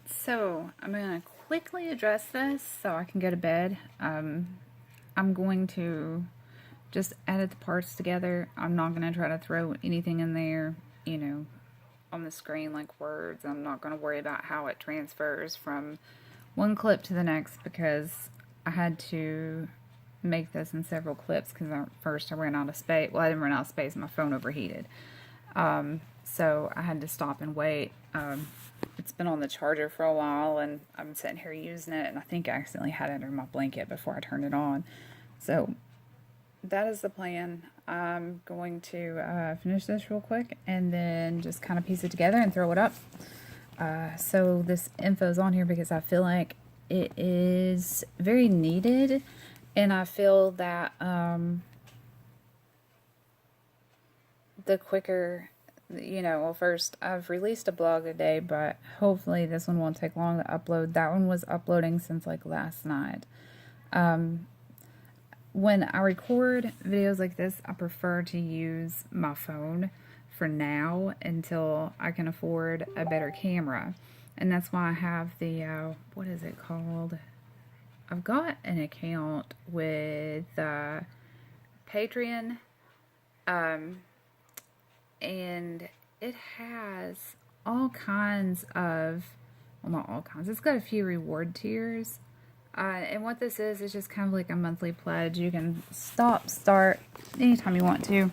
So I'm going to quickly address this so I can go to bed. I'm going to just edit the parts together. I'm not going to try to throw anything in there, on the screen like words. I'm not going to worry about how it transfers from one clip to the next because I had to make this in several clips because first I ran out of space. Well, I didn't run out of space. My phone overheated. So I had to stop and wait. It's been on the charger for a while and I'm sitting here using it, and I think I accidentally had it under my blanket before I turned it on. So that is the plan. I'm going to finish this real quick and then just kind of piece it together and throw it up. So this info is on here because I feel like it is very needed, and I feel that the quicker, well, first I've released a blog today, but hopefully this one won't take long to upload. That one was uploading since like last night. When I record videos like this, I prefer to use my phone for now until I can afford a better camera. And that's why I have the, what is it called? I've got an account with Patreon, and it has all kinds of, well, not all kinds, it's got a few reward tiers. And what this is just kind of like a monthly pledge. You can start anytime you want to.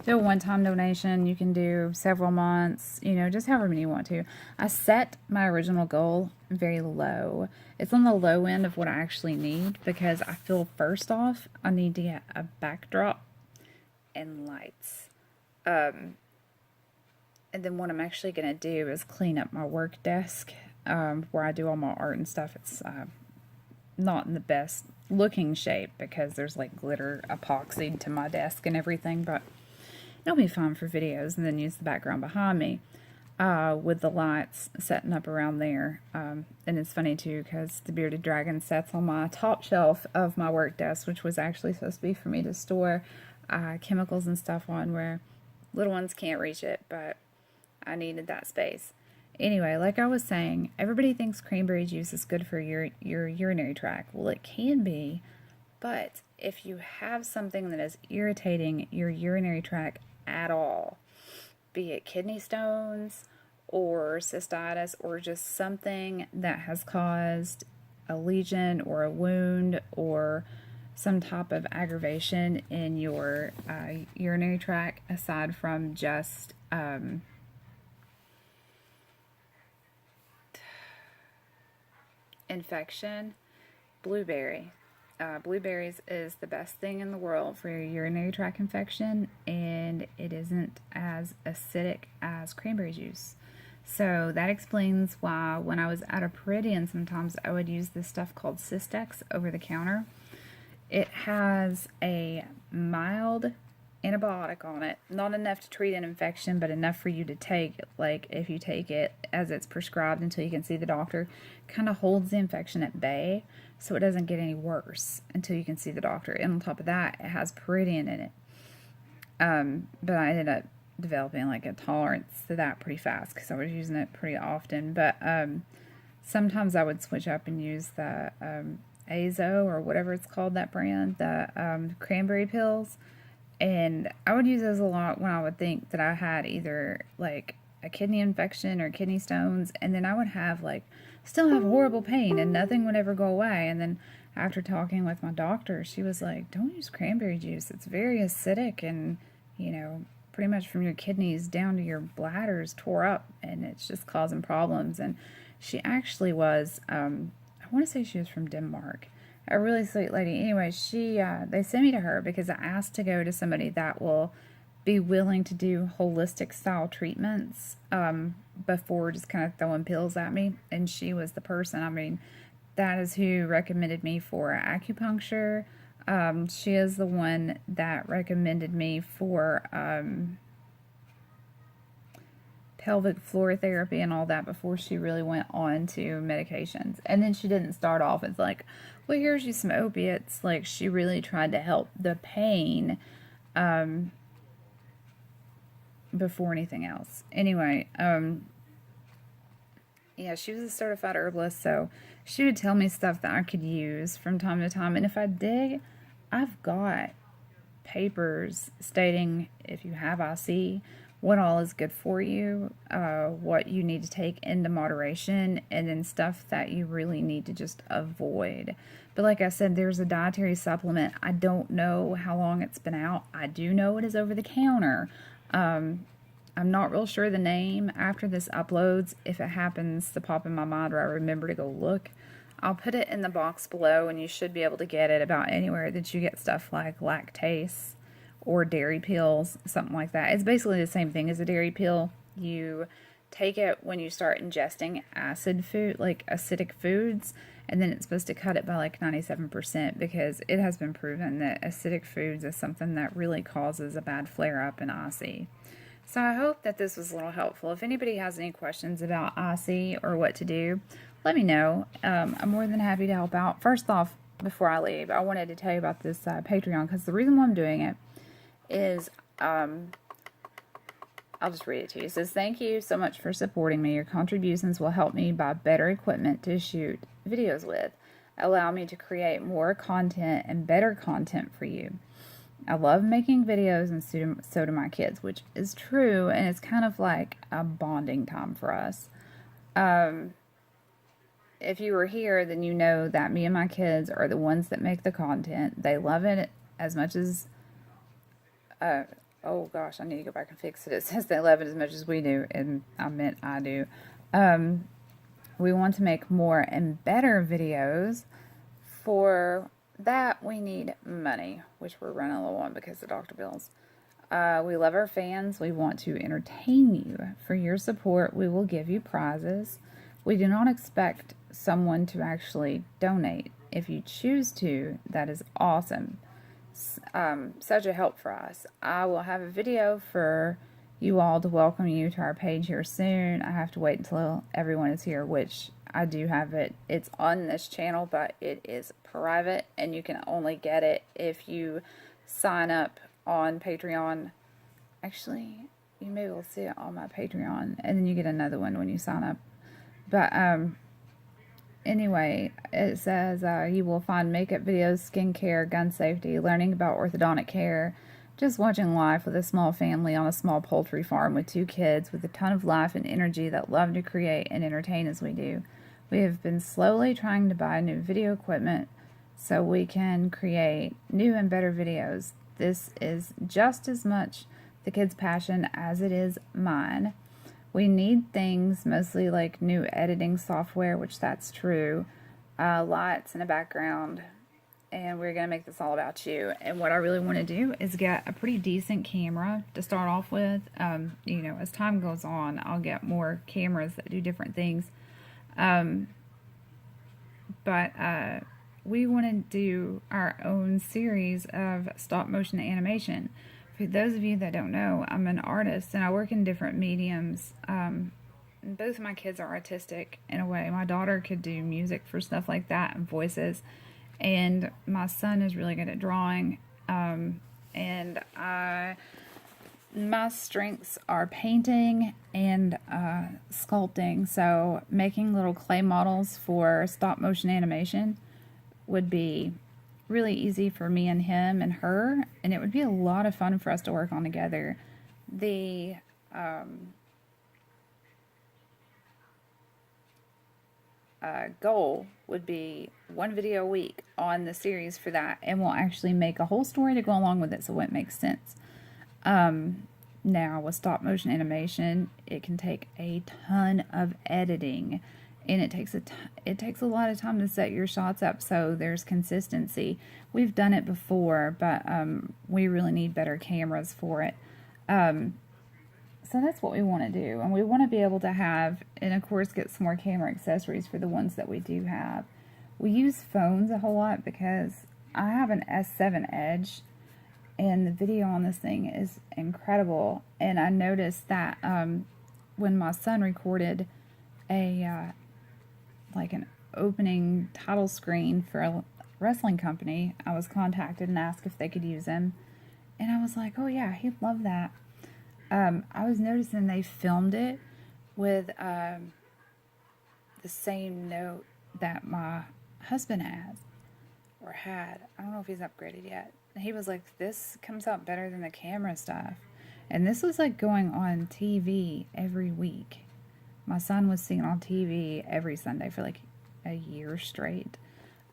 Do a one-time donation. You can do several months, just however many you want to. I set my original goal very low. It's on the low end of what I actually need because I feel, first off, I need to get a backdrop and lights. And then what I'm actually going to do is clean up my work desk where I do all my art and stuff. It's not in the best looking shape because there's like glitter epoxied to my desk and everything, but it'll be fine for videos, and then use the background behind me with the lights setting up around there. And it's funny too because the bearded dragon sets on my top shelf of my work desk, which was actually supposed to be for me to store chemicals and stuff on where little ones can't reach it, but I needed that space. Anyway, like I was saying, everybody thinks cranberry juice is good for your urinary tract. Well, it can be, but if you have something that is irritating your urinary tract at all, be it kidney stones or cystitis or just something that has caused a lesion or a wound or some type of aggravation in your urinary tract aside from just infection, blueberry. Blueberries is the best thing in the world for your urinary tract infection, and it isn't as acidic as cranberry juice. So that explains why when I was at a Peridian, sometimes I would use this stuff called Cystex over the counter. It has a mild antibiotic on it, not enough to treat an infection, but enough for you to take. Like if you take it as it's prescribed until you can see the doctor, kind of holds the infection at bay so it doesn't get any worse until you can see the doctor. And on top of that, it has Peridian in it. But I ended up developing like a tolerance to that pretty fast because I was using it pretty often. But sometimes I would switch up and use the Azo or whatever it's called, that brand, the cranberry pills. And I would use those a lot when I would think that I had either like a kidney infection or kidney stones, and then I would have still have horrible pain and nothing would ever go away. And then after talking with my doctor, she was like, don't use cranberry juice. It's very acidic and, pretty much from your kidneys down to your bladders tore up, and it's just causing problems. And she actually was, I want to say she was from Denmark. A really sweet lady. Anyway, they sent me to her because I asked to go to somebody that will be willing to do holistic style treatments before just kind of throwing pills at me. And she was the person. I mean, that is who recommended me for acupuncture. She is the one that recommended me for pelvic floor therapy and all that before she really went on to medications. And then she didn't start off as like, well, here's you some opiates. Like, she really tried to help the pain before anything else. Anyway, Yeah, she was a certified herbalist, so she would tell me stuff that I could use from time to time. And if I dig, I've got papers stating if you have IC, what all is good for you, what you need to take into moderation, and then stuff that you really need to just avoid. But like I said, there's a dietary supplement. I don't know how long it's been out. I do know it is over the counter. I'm not real sure the name after this uploads. If it happens to pop in my mind or I remember to go look, I'll put it in the box below, and you should be able to get it about anywhere that you get stuff like lactase or dairy pills, something like that. It's basically the same thing as a dairy pill. You take it when you start ingesting acid food, like acidic foods, and then it's supposed to cut it by like 97% because it has been proven that acidic foods is something that really causes a bad flare-up in IC. So I hope that this was a little helpful. If anybody has any questions about IC or what to do, let me know. I'm more than happy to help out. First off, before I leave, I wanted to tell you about this Patreon, because the reason why I'm doing it is, I'll just read it to you. It says, "Thank you so much for supporting me. Your contributions will help me buy better equipment to shoot videos with, allow me to create more content and better content for you. I love making videos, and so do my kids," which is true, and it's kind of like a bonding time for us. If you were here, then you know that me and my kids are the ones that make the content. They love it as much as, oh gosh, I need to go back and fix it. It says they love it as much as we do, and I meant I do. We want to make more and better videos. For that, we need money, which we're running low on because of doctor bills. We love our fans. We want to entertain you. For your support, we will give you prizes. We do not expect someone to actually donate. If you choose to, that is awesome. Such a help for us. I will have a video for you all to welcome you to our page here soon. I have to wait until everyone is here, which I do have it. It's on this channel, but it is private, and you can only get it if you sign up on Patreon. Actually, you may be able to see it on my Patreon, and then you get another one when you sign up. But anyway, it says you will find makeup videos, skincare, gun safety, learning about orthodontic care, just watching life with a small family on a small poultry farm with 2 kids with a ton of life and energy that love to create and entertain as we do. We have been slowly trying to buy new video equipment so we can create new and better videos. This is just as much the kids' passion as it is mine. We need things mostly like new editing software, which that's true, lights in the background, and we're going to make this all about you. And what I really want to do is get a pretty decent camera to start off with. You know, as time goes on, I'll get more cameras that do different things. But we want to do our own series of stop motion animation. For those of you that don't know, I'm an artist and I work in different mediums. Both of my kids are artistic in a way. My daughter could do music for stuff like that and voices. And my son is really good at drawing. And my strengths are painting and sculpting. So making little clay models for stop motion animation would be really easy for me and him and her, and it would be a lot of fun for us to work on together. The goal would be 1 video a week on the series for that, and we'll actually make a whole story to go along with it so it makes sense. Now with stop motion animation, it can take a ton of editing, and it takes a lot of time to set your shots up so there's consistency. We've done it before, but we really need better cameras for it. So that's what we want to do, and we want to be able to have, and of course get some more camera accessories for the ones that we do have. We use phones a whole lot because I have an S7 Edge, and the video on this thing is incredible. And I noticed that when my son recorded a like an opening title screen for a wrestling company, I was contacted and asked if they could use him, and I was like, oh yeah, he'd love that. I was noticing they filmed it with the same note that my husband has or had. I don't know if he's upgraded yet. He was like, this comes out better than the camera stuff. And this was like going on TV every week. My son was seeing on TV every Sunday for like a year straight.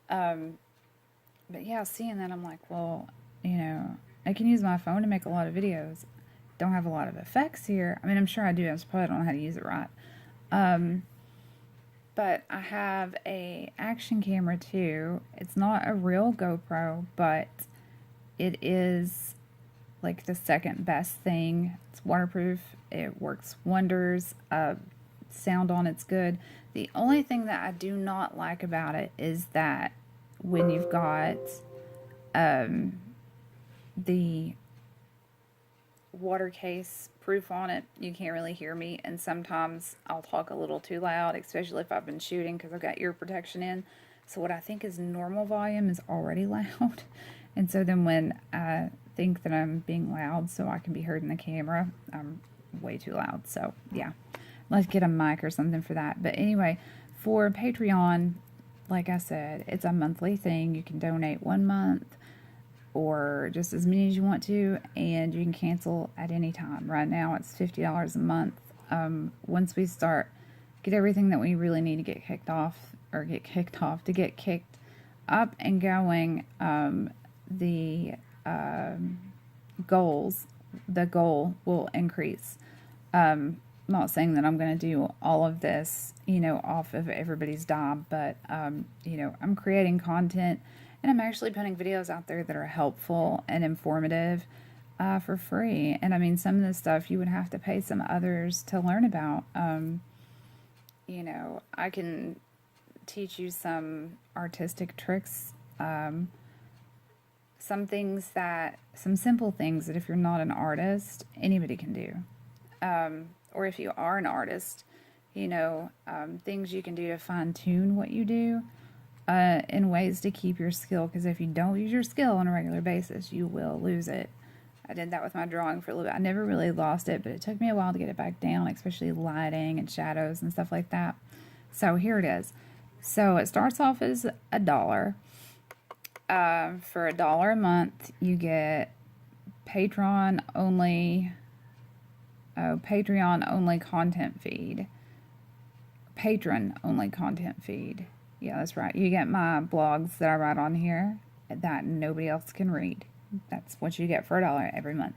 But yeah, seeing that, I'm like, well, I can use my phone to make a lot of videos. Don't have a lot of effects here. I mean, I'm sure I do. I just probably don't know how to use it right. But I have a action camera too. It's not a real GoPro, but it is like the second best thing. It's waterproof. It works wonders. Sound on it's good. The only thing that I do not like about it is that when you've got the water case proof on it, you can't really hear me, and sometimes I'll talk a little too loud, especially if I've been shooting because I've got ear protection in. So what I think is normal volume is already loud, and so then when I think that I'm being loud so I can be heard in the camera, I'm way too loud. So yeah, let's get a mic or something for that. But anyway, for Patreon, like I said, it's a monthly thing. You can donate 1 month or just as many as you want to, and you can cancel at any time. Right now it's $50 a month. Once we get everything that we really need to get kicked off up and going, the goal will increase. Not saying that I'm going to do all of this, off of everybody's dime, but, I'm creating content, and I'm actually putting videos out there that are helpful and informative for free. And I mean, some of this stuff you would have to pay some others to learn about. I can teach you some artistic tricks, some simple things that if you're not an artist, anybody can do. Or if you are an artist, things you can do to fine tune what you do. In ways to keep your skill, because if you don't use your skill on a regular basis, you will lose it. I did that with my drawing for a little bit. I never really lost it, but it took me a while to get it back down, especially lighting and shadows and stuff like that. So here it is. So it starts off as $1. For $1 a month, you get Patreon only content feed. Patron only content feed. Yeah, that's right. You get my blogs that I write on here that nobody else can read. That's what you get for $1 every month.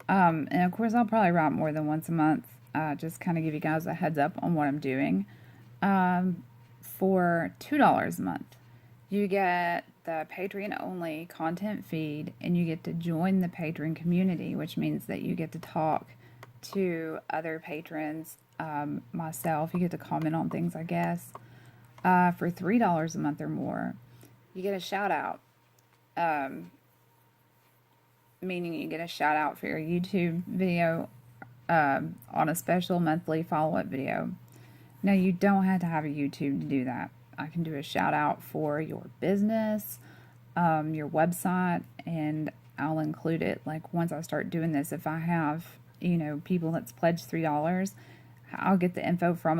And of course, I'll probably write more than once a month. Just kind of give you guys a heads up on what I'm doing. For $2 a month, you get the Patreon only content feed, and you get to join the Patreon community, which means that you get to talk to other patrons, myself. You get to comment on things, I guess. For $3 a month or more, you get a shout out. Meaning you get a shout out for your YouTube video on a special monthly follow-up video. Now, you don't have to have a YouTube to do that. I can do a shout out for your business, your website, and I'll include it. Like, once I start doing this, if I have, people that's pledged $3, I'll get the info from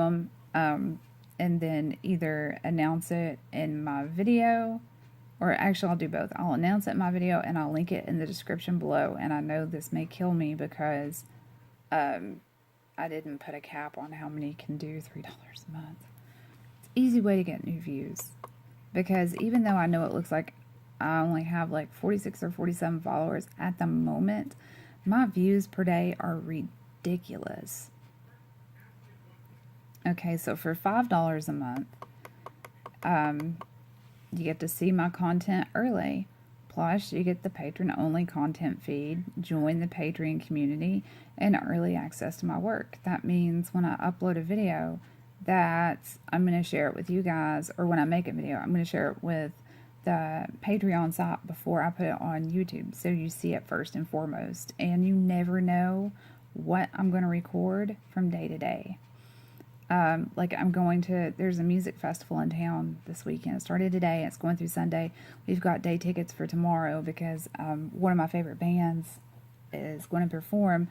them. And then either announce it in my video, or actually I'll do both. I'll announce it in my video and I'll link it in the description below. And I know this may kill me because I didn't put a cap on how many can do $3 a month. It's an easy way to get new views, because even though I know it looks like I only have like 46 or 47 followers at the moment, my views per day are ridiculous. Okay, so for $5 a month, you get to see my content early. Plus, you get the patron-only content feed, join the Patreon community, and early access to my work. That means when I upload a video, that I'm going to share it with you guys, or when I make a video, I'm going to share it with the Patreon site before I put it on YouTube, so you see it first and foremost. And you never know what I'm going to record from day to day. There's a music festival in town this weekend. It started today. It's going through Sunday. We've got day tickets for tomorrow because one of my favorite bands is going to perform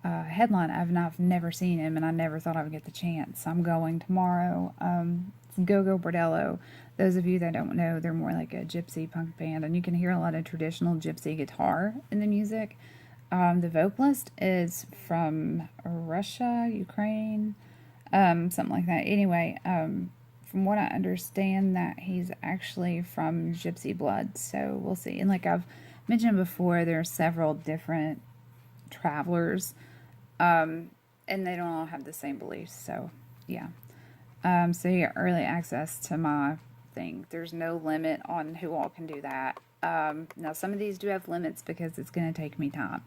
headline of, and I've never seen him, and I never thought I would get the chance. I'm going tomorrow. It's Go-Go Bordello. Those of you that don't know, they're more like a gypsy punk band, and you can hear a lot of traditional gypsy guitar in the music. The vocalist is from Russia, Ukraine, something like that. Anyway, from what I understand, that he's actually from gypsy blood, so we'll see. And like I've mentioned before, there are several different travelers, and they don't all have the same beliefs, so yeah. So you get early access to my thing. There's no limit on who all can do that. Now some of these do have limits because it's going to take me time.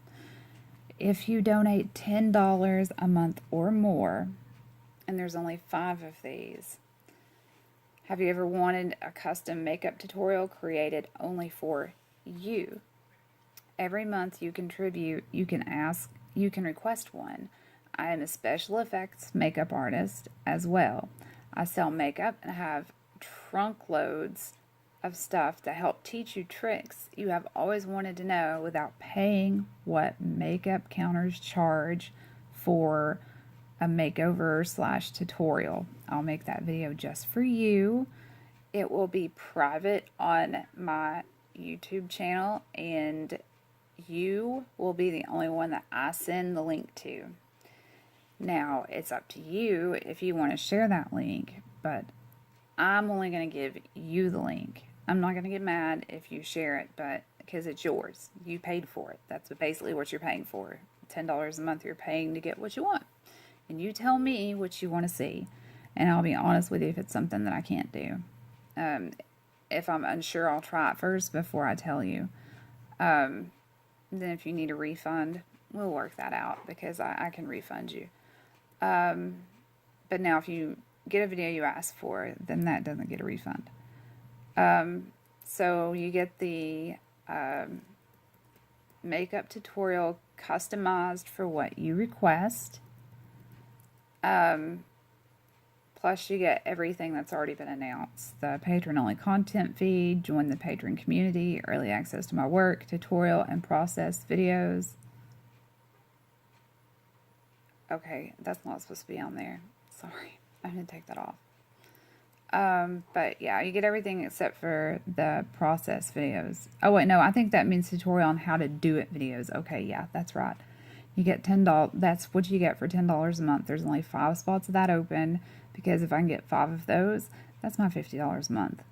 If you donate $10 a month or more, and there's only 5 of these, have you ever wanted a custom makeup tutorial created only for you? Every month you contribute, you can request one. I am a special effects makeup artist as well. I sell makeup and have trunk loads of stuff to help teach you tricks you have always wanted to know without paying what makeup counters charge for a makeover / tutorial. I'll make that video just for you. It will be private on my YouTube channel, and you will be the only one that I send the link to. Now, it's up to you if you want to share that link, but I'm only going to give you the link. I'm not going to get mad if you share it, but because it's yours. You paid for it. That's basically what you're paying for. $10 a month you're paying to get what you want. And you tell me what you want to see, and I'll be honest with you if it's something that I can't do. If I'm unsure, I'll try it first before I tell you. Then if you need a refund, we'll work that out because I can refund you. But now if you get a video you asked for, then that doesn't get a refund. So you get the makeup tutorial customized for what you request. Plus you get everything that's already been announced. The patron-only content feed, join the patron community, early access to my work, tutorial and process videos. Okay, that's not supposed to be on there. Sorry, I'm going to take that off. But yeah, you get everything except for the process videos. Oh wait, no, I think that means tutorial on how to do it videos. Okay, yeah, that's right. You get $10. That's what you get for $10 a month. There's only 5 spots of that open because if I can get 5 of those, that's my $50 a month.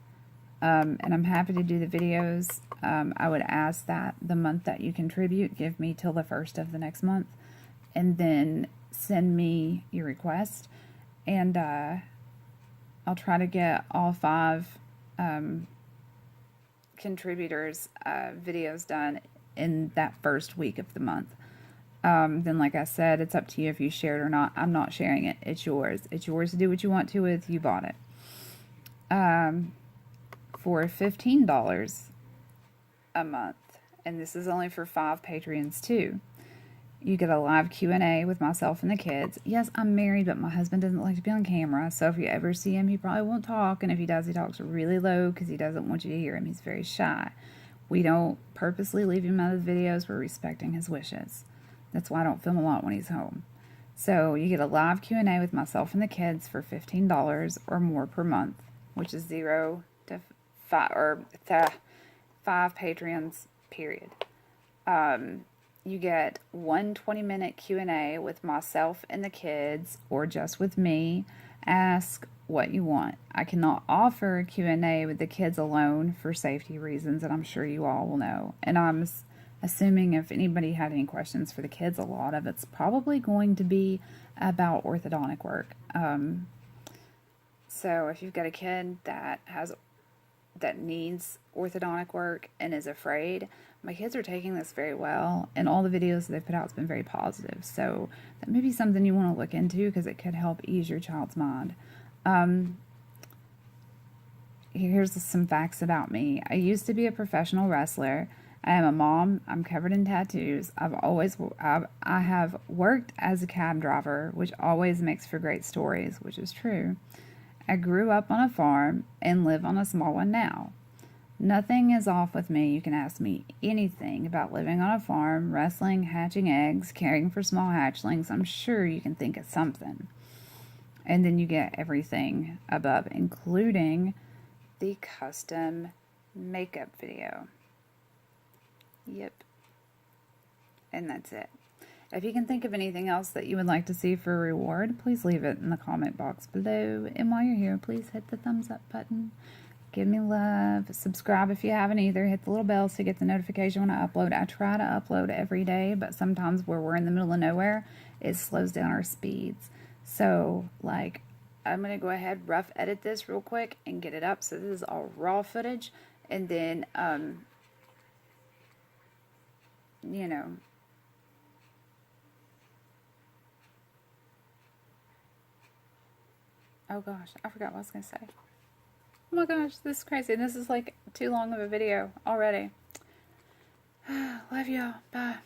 And I'm happy to do the videos. I would ask that the month that you contribute, give me till the 1st of the next month, and then send me your request, and I'll try to get all 5 contributors' videos done in that first week of the month. Then, like I said, it's up to you if you share it or not. I'm not sharing it. It's yours. It's yours to do what you want to with. You bought it. For $15 a month, and this is only for 5 Patreons too, you get a live Q&A with myself and the kids. Yes, I'm married, but my husband doesn't like to be on camera, so if you ever see him, he probably won't talk, and if he does, he talks really low because he doesn't want you to hear him. He's very shy. We don't purposely leave him out of the videos. We're respecting his wishes. That's why I don't film a lot when he's home. So you get a live Q&A with myself and the kids for $15 or more per month, which is 0 to 5 or 5 Patreons, period. You get one 20-minute Q&A with myself and the kids, or just with me. Ask what you want. I cannot offer a Q&A with the kids alone for safety reasons, and I'm sure you all will know. And I'm assuming if anybody had any questions for the kids, a lot of it's probably going to be about orthodontic work. So if you've got a kid that needs orthodontic work and is afraid, my kids are taking this very well, and all the videos that they put out has been very positive. So that may be something you want to look into because it could help ease your child's mind. Here's some facts about me. I used to be a professional wrestler. I am a mom. I'm covered in tattoos. I have worked as a cab driver, which always makes for great stories, which is true. I grew up on a farm and live on a small one now. Nothing is off with me. You can ask me anything about living on a farm, wrestling, hatching eggs, caring for small hatchlings. I'm sure you can think of something. And then you get everything above, including the custom makeup video. Yep. And that's it. If you can think of anything else that you would like to see for a reward, please leave it in the comment box below. And while you're here, please hit the thumbs up button. Give me love. Subscribe if you haven't either. Hit the little bell so you get the notification when I upload. I try to upload every day, but sometimes where we're in the middle of nowhere, it slows down our speeds. So, like, I'm going to go ahead, rough edit this real quick and get it up. So this is all raw footage. And then, you know, oh gosh, I forgot what I was going to say. Oh my gosh, this is crazy. This is like too long of a video already. Love y'all. Bye.